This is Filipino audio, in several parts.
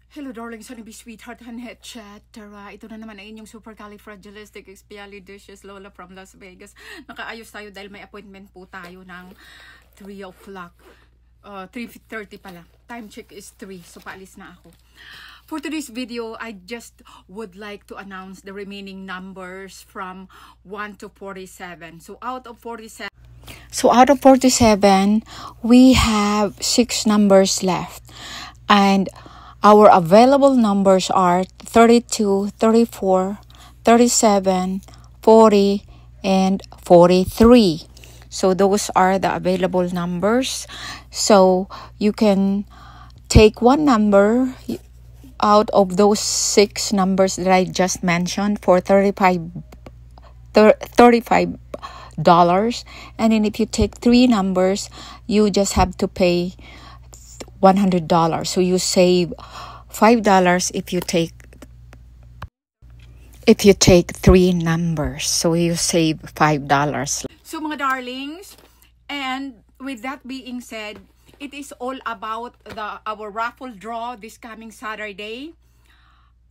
Hello darlings, honey, sweetheart, and etc. Ito na naman ay inyong supercalifragilisticexpialidocious Lola from Las Vegas. Nakaayos tayo dahil may appointment po tayo ng 3 o'clock. 3:30 pala. Time check is 3, so paalis na ako. For today's video, I just would like to announce the remaining numbers from 1 to 47. So out of 47, we have 6 numbers left. And our available numbers are 32, 34, 37, 40, and 43. So those are the available numbers. So you can take one number out of those 6 numbers that I just mentioned for $35. And then if you take 3 numbers, you just have to pay $100. So you save $5 if you take 3 numbers. So you save $5. So mga darlings, and with that being said, it is all about our raffle draw this coming Saturday,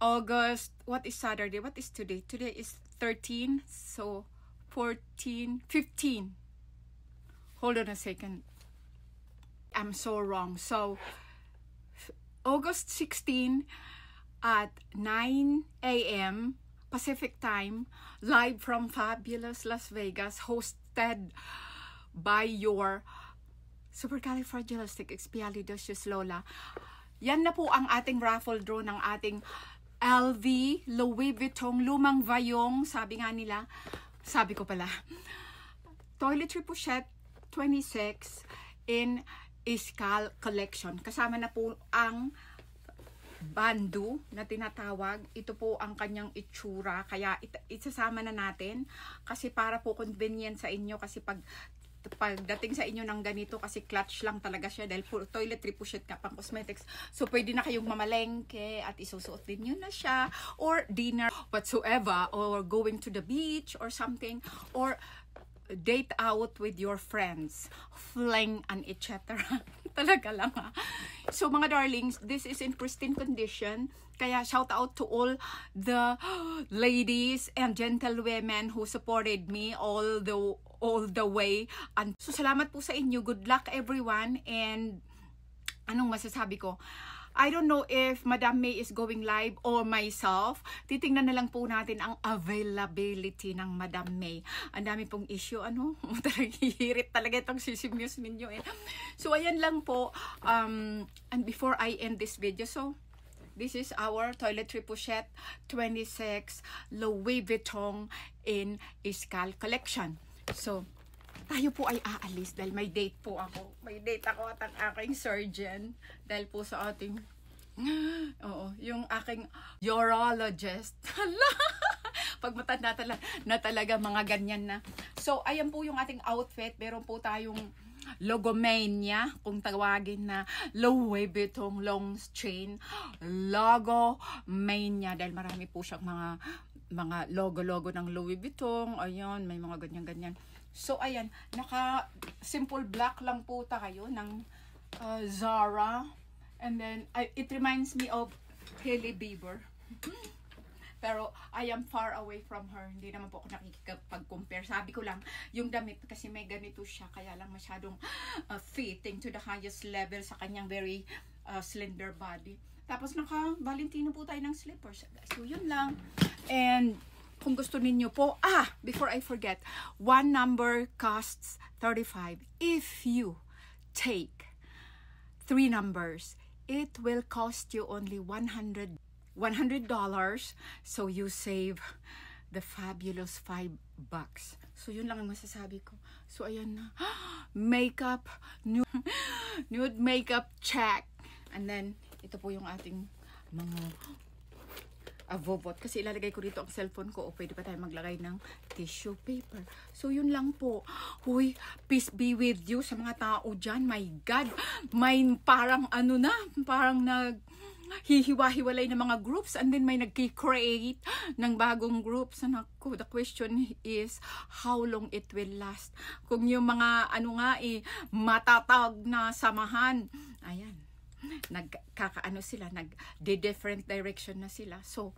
August. What is Saturday? What is today? Today is 13. So 14, 15. Hold on a second. I'm so wrong. So August 16 at 9 a.m. Pacific time, live from fabulous Las Vegas, hosted by your supercalifragilisticexpialidocious Lola. Yan na po ang ating raffle draw ng ating LV Louis Vuitton lumang vayong, sabi ko pala, toiletry pochette 26 in Iskal collection. Kasama na po ang bandu na tinatawag. Ito po ang kanyang itsura. Kaya isasama na natin kasi para po convenient sa inyo, kasi pagdating sa inyo ng ganito, kasi clutch lang talaga siya dahil toiletry pochette ka, pang cosmetics. So pwede na kayong mamalengke at isusuot din nyo na siya, or dinner whatsoever, or going to the beach or something, or date out with your friends, fling and etc. Talaga lang ha. So mga darlings, this is in pristine condition. Kaya shout out to all the ladies and gentlewomen who supported me all the way. And so salamat po sa inyo. Good luck everyone. And anong masasabi ko? I don't know if Madam May is going live or myself. Titingnan na lang po natin ang availability ng Madam May. Ang dami pong issue, hihirit talaga itong sisimnews ninyo eh. So ayan lang po. And before I end this video, so this is our toiletry pochette 26 Louis Vuitton in Iskal collection. So tayo po ay aalis dahil may date po ako. May date ako at ang aking surgeon. Dahil po sa ating, yung aking urologist. Pag matanda na talaga mga ganyan na. So, ayan po yung ating outfit. Meron po tayong logomania, kung tawagin na Louis Vuitton long chain. Logomania. Dahil marami po siyang mga logo ng Louis Vuitton. Ayun, may mga ganyan-ganyan. So, ayan, simple black lang po tayo ng Zara. And then, it reminds me of Hailey Bieber. Pero, I am far away from her. Hindi naman po ako nakikipag-compare. Sabi ko lang, yung damit, kasi may ganito siya, kaya lang masyadong fitting to the highest level sa kanyang very slender body. Tapos, naka-Valentino po tayo ng slippers. So, yun lang. And kung gusto ninyo po, before I forget, one number costs $35. If you take 3 numbers, it will cost you only $100. So you save the fabulous $5. So yun lang ang masasabi ko. So ayan na. Makeup, nude makeup check. And then, ito po yung ating mga avovot. Kasi ilalagay ko dito ang cellphone ko, o pwede pa tayo maglagay ng tissue paper. So, yun lang po. Huy, peace be with you sa mga tao dyan. My God, may parang parang hihiwa-hiwalay ng mga groups, and then may nag-create ng bagong groups. Naku, the question is, how long it will last? Kung yung mga matatag na samahan, ayan, nagkakaano sila, nag-different direction na sila. So,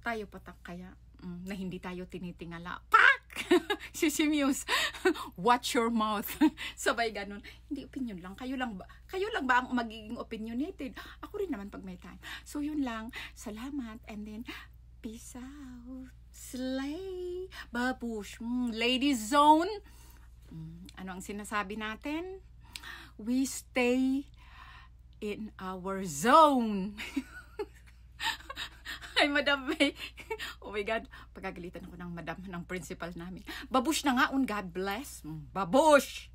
tayo patak kaya na hindi tayo tinitingala. Pak! Si Muse, watch your mouth. Sabay ganun. Hindi opinion lang. Kayo lang ba ang magiging opinionated? Ako rin naman pag may time. So, yun lang. Salamat. And then, peace out. Slay. Babush. Ladies zone. Ano ang sinasabi natin? We stay in our zone. Ay, Madam May. Oh my God. Pagagalitan ako ng Madam, ng principal namin. Babush na nga. God bless. Babush!